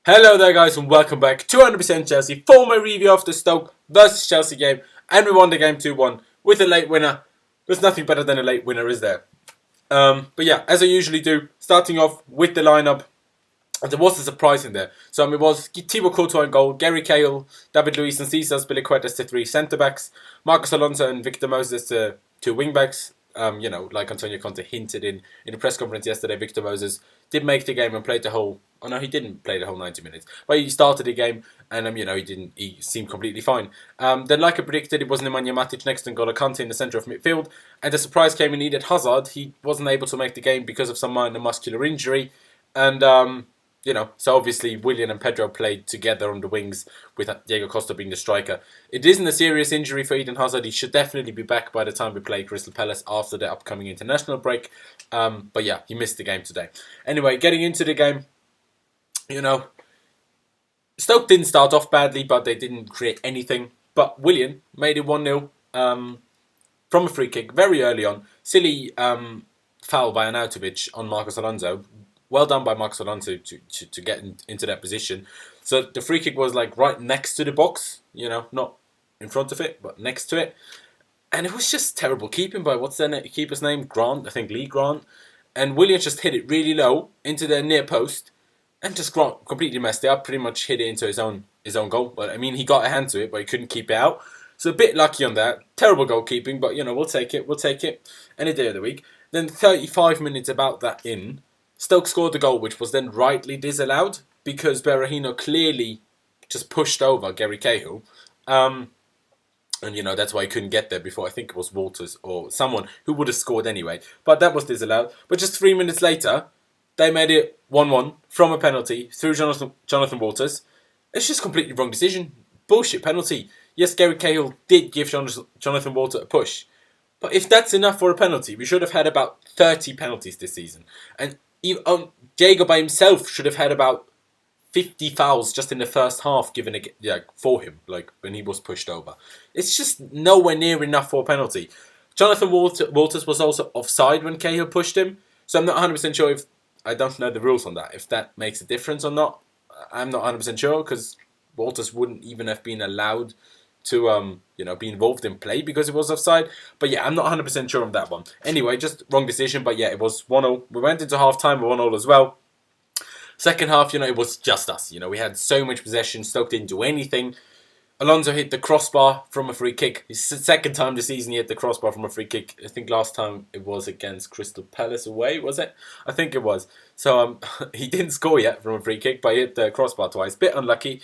Hello there guys and welcome back to 100% Chelsea for my review of the Stoke versus Chelsea game, and we won the game 2-1 with a late winner. There's nothing better than a late winner, is there? But yeah, as I usually do, starting off with the lineup, and there was a surprise in there. So it was Thibaut Courtois in goal, Gary Cahill, David Luiz and Cesar Spilicueta to three centre-backs, Marcos Alonso and Victor Moses to two wing-backs. Like Antonio Conte hinted in the press conference yesterday, Victor Moses did make the game and played the whole... Oh no, he didn't play the whole 90 minutes. But he started the game and, he seemed completely fine. Then, like I predicted, it was Nemanja Matic next to N'Golo Kante in the centre of midfield. And the surprise came in Eden Hazard. He wasn't able to make the game because of some minor muscular injury. And... so obviously Willian and Pedro played together on the wings with Diego Costa being the striker. It isn't a serious injury for Eden Hazard. He should definitely be back by the time we play Crystal Palace after the upcoming international break. But yeah, he missed the game today. Anyway, getting into the game, Stoke didn't start off badly, but they didn't create anything. But Willian made it 1-0 from a free kick very early on. Silly foul by Arnautovic on Marcos Alonso. Well done by Marcos Alonso to get into that position. So the free kick was like right next to the box, not in front of it, but next to it. And it was just terrible keeping by, what's their keeper's name? Grant, I think Lee Grant. And Williams just hit it really low into their near post and just completely messed it up, pretty much hit it into his own goal. But I mean, he got a hand to it, but he couldn't keep it out. So a bit lucky on that. Terrible goalkeeping, but we'll take it. Any day of the week. Then 35 minutes about that in, Stoke scored the goal, which was then rightly disallowed because Berahino clearly just pushed over Gary Cahill. And, that's why he couldn't get there before. I think it was Walters or someone who would have scored anyway. But that was disallowed. But just 3 minutes later, they made it 1-1 from a penalty through Jonathan Walters. It's just completely wrong decision. Bullshit penalty. Yes, Gary Cahill did give Jonathan Walters a push. But if that's enough for a penalty, we should have had about 30 penalties this season. And Diego by himself should have had about 50 fouls just in the first half given for him, like when he was pushed over. It's just nowhere near enough for a penalty. Jonathan Walters was also offside when Cahill pushed him, so I'm not 100% sure if... I don't know the rules on that, if that makes a difference or not. I'm not 100% sure because Walters wouldn't even have been allowed to be involved in play because it was offside. But yeah, I'm not 100% sure on that one. Anyway, just wrong decision. But yeah, it was 1-0. We went into half-time with 1-0 as well. Second half, it was just us. We had so much possession. Stoke didn't do anything. Alonso hit the crossbar from a free kick. It's the second time this season he hit the crossbar from a free kick. I think last time it was against Crystal Palace away, was it? I think it was. So he didn't score yet from a free kick, but he hit the crossbar twice. Bit unlucky.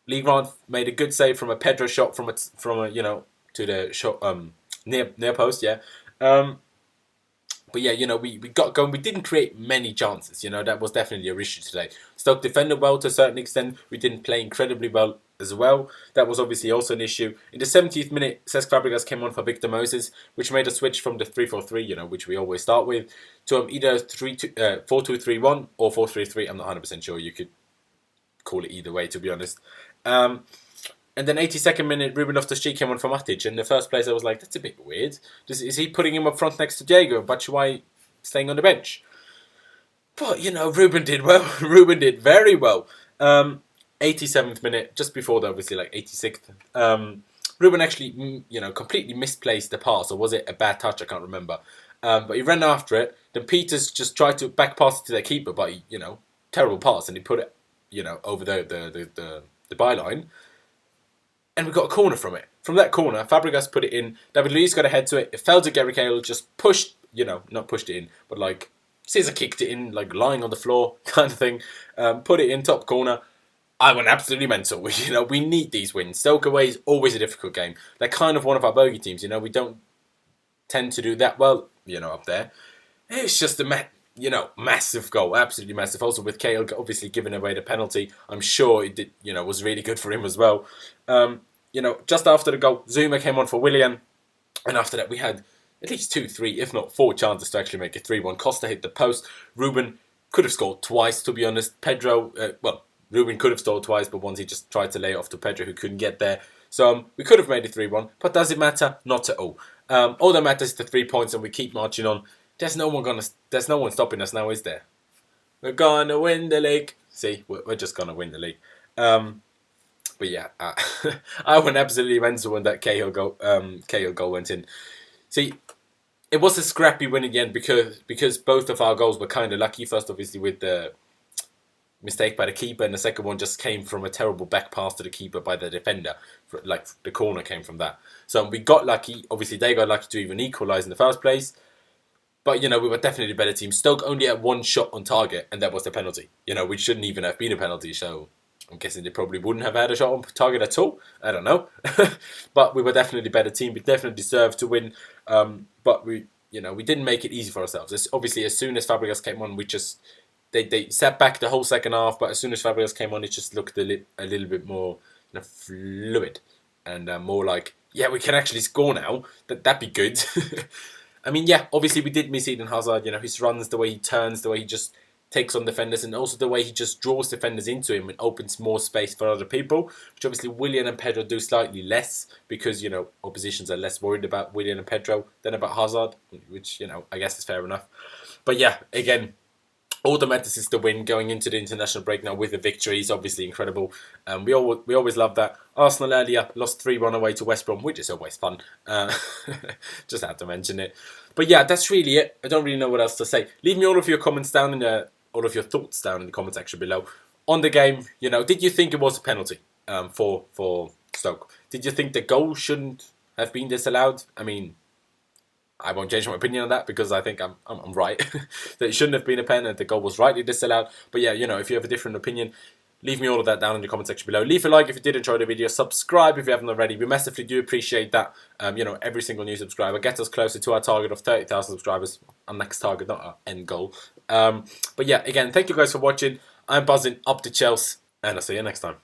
Lee Grant made a good save from a Pedro shot from a to the shot near post, yeah. But yeah, we got going. We didn't create many chances. That was definitely a issue today. Stoke defended well to a certain extent. We didn't play incredibly well as well. That was obviously also an issue. In the 70th minute, Cesc Fabregas came on for Victor Moses, which made a switch from the 3-4-3, which we always start with, to either 4-2-3-1 or 4-3-3. I'm not 100% sure. You could call it either way, to be honest. And then 82nd minute, Ruben Loftus-Cheek came on for Matic. In the first place, I was like, that's a bit weird. Is he putting him up front next to Diego? Batshuayi staying on the bench? But, Ruben did well. Ruben did very well. 87th minute, just before the, obviously, 86th. Ruben actually, completely misplaced the pass. Or was it a bad touch? I can't remember. But he ran after it. Then Peters just tried to back pass it to their keeper. But, terrible pass. And he put it, over the byline. And we got a corner from it. From that corner, Fabregas put it in. David Luiz got a head to it. It fell to Gary Cahill, just pushed, not pushed it in, but Cesar kicked it in, lying on the floor kind of thing. Put it in top corner. I went absolutely mental. We need these wins. Stoke away is always a difficult game. They're kind of one of our bogey teams, we don't tend to do that well, up there. It's just a massive goal, absolutely massive. Also with Cahill obviously giving away the penalty, I'm sure it did, was really good for him as well. Just after the goal, Zuma came on for Willian, and after that we had at least 2, 3, if not 4 chances to actually make it 3-1. Costa hit the post. Ruben could have scored twice, to be honest. Ruben could have scored twice, but once he just tried to lay it off to Pedro, who couldn't get there. So we could have made it 3-1, but does it matter? Not at all. All that matters is the 3 points, and we keep marching on. There's no one stopping us now, is there? We're gonna win the league. See, we're just going to win the league. But yeah, I went absolutely mental when that Cahill goal went in. See, it was a scrappy win again because both of our goals were kind of lucky. First, obviously, with the mistake by the keeper, and the second one just came from a terrible back pass to the keeper by the defender. Like, the corner came from that. So we got lucky. Obviously, they got lucky to even equalise in the first place. But, we were definitely a better team. Stoke only had one shot on target, and that was the penalty. Which shouldn't even have been a penalty, so I'm guessing they probably wouldn't have had a shot on target at all. I don't know. But we were definitely a better team. We definitely deserved to win. But we didn't make it easy for ourselves. Obviously, as soon as Fabregas came on, we just... They sat back the whole second half, but as soon as Fabregas came on, it just looked a little bit more fluid and more like, yeah, we can actually score now. That'd be good. I mean, yeah, obviously we did miss Eden Hazard. His runs, the way he turns, the way he just takes on defenders, and also the way he just draws defenders into him and opens more space for other people, which obviously Willian and Pedro do slightly less because, oppositions are less worried about Willian and Pedro than about Hazard, which, I guess is fair enough. But yeah, again, all that matters is the win. Going into the international break now with a victory is obviously incredible. We always love that. Arsenal earlier lost 3-1 away to West Brom, which is always fun. Just had to mention it. But yeah, that's really it. I don't really know what else to say. Leave me all of your comments down all of your thoughts down in the comment section below on the game. Did you think it was a penalty for Stoke? Did you think the goal shouldn't have been disallowed? I mean, I won't change my opinion on that because I think I'm right. That it shouldn't have been a pen and the goal was rightly disallowed. But yeah, if you have a different opinion, leave me all of that down in the comment section below. Leave a like if you did enjoy the video. Subscribe if you haven't already. We massively do appreciate that. Every single new subscriber gets us closer to our target of 30,000 subscribers. Our next target, not our end goal. But yeah, again, thank you guys for watching. I'm buzzing up to Chelsea, and I'll see you next time.